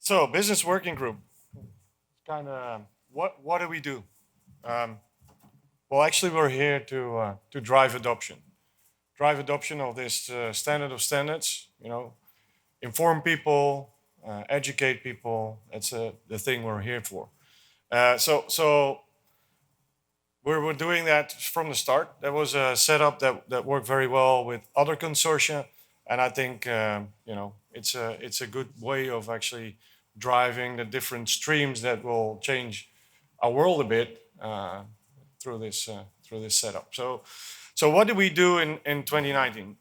So, business working group. Kind of what do we do? Um, well, actually, we're here to drive adoption. Drive adoption of this standard of standards. Inform people, educate people. That's the thing we're here for. So we're doing that from the start. That was a setup that worked very well with other consortia, and I think it's a good way of actually driving the different streams that will change our world a bit through this setup. So what did we do in 2019?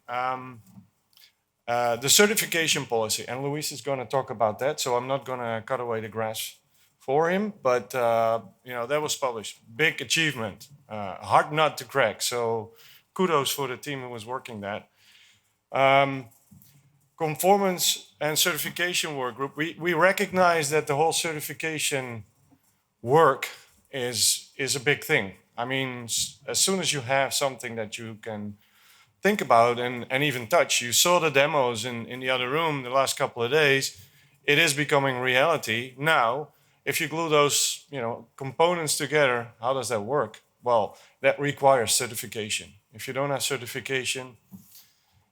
The certification policy, and Luis is going to talk about that. So I'm not going to cut away the grass for him, but that was published. Big achievement, hard nut to crack. So kudos for the team who was working that. Conformance and certification work group. We recognize that the whole certification work is a big thing. I mean, as soon as you have something that you can think about and even touch, you saw the demos in the other room the last couple of days. It is becoming reality now. If you glue those components together, how does that work? Well, that requires certification. If you don't have certification,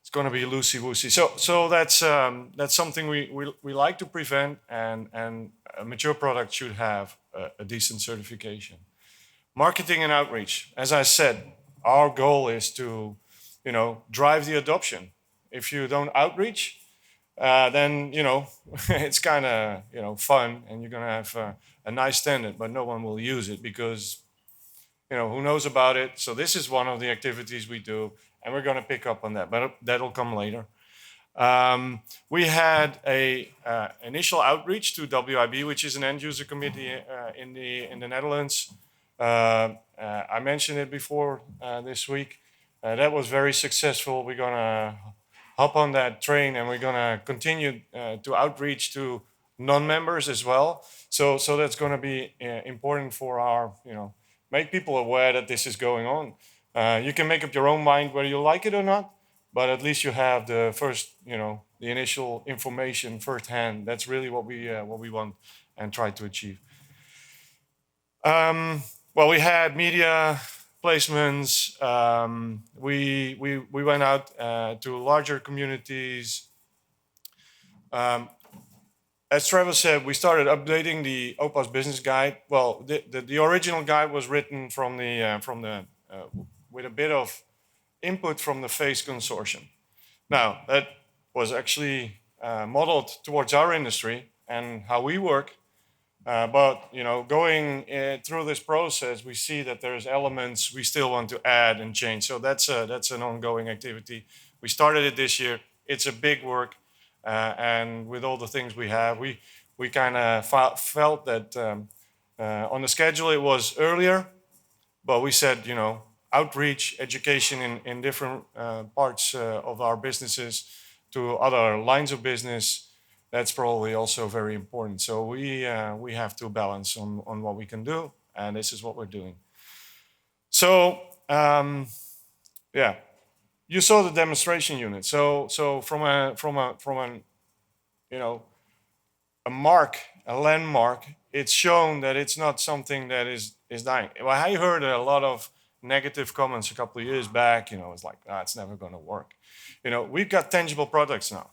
it's going to be loosey-woosey. So that's something we like to prevent, and a mature product should have a decent certification. Marketing and outreach. As I said, our goal is to drive the adoption. If you don't outreach, then it's kind of fun, and you're going to have a nice standard, but no one will use it because who knows about it. So this is one of the activities we do, and we're going to pick up on that, but that'll come later. We had a initial outreach to WIB, which is an end user committee in the Netherlands. I mentioned it before this week. That was very successful. We're going to hop on that train, and we're going to continue to outreach to non-members as well. So that's going to be important for our, make people aware that this is going on. You can make up your own mind whether you like it or not, but at least you have the first, the initial information firsthand. That's really what we want and try to achieve. Well, we had media placements. We went out to larger communities. As Trevor said, we started updating the OPAF business guide. Well, the original guide was written with a bit of input from the FACE consortium. Now, that was actually modeled towards our industry and how we work. But going through this process, we see that there's elements we still want to add and change. So that's an ongoing activity. We started it this year. It's a big work, and with all the things we have, we kind of felt that on the schedule it was earlier, but we said outreach, education in different parts of our businesses to other lines of business. That's probably also very important. So we have to balance on what we can do, and this is what we're doing. So you saw the demonstration unit. So from a landmark, it's shown that it's not something that is dying. Well, I heard a lot of negative comments a couple of years back. It's like, it's never going to work. We've got tangible products now.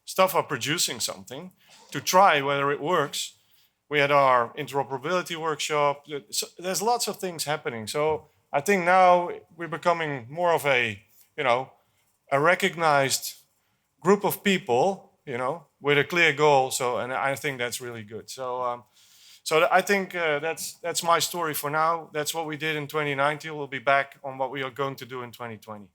Stuff are producing something to try whether it works. We had our interoperability workshop. So there's lots of things happening. So I think now we're becoming more of a recognized group of people, with a clear goal. And I think that's really good. So I think that's my story for now. That's what we did in 2019. We'll be back on what we are going to do in 2020.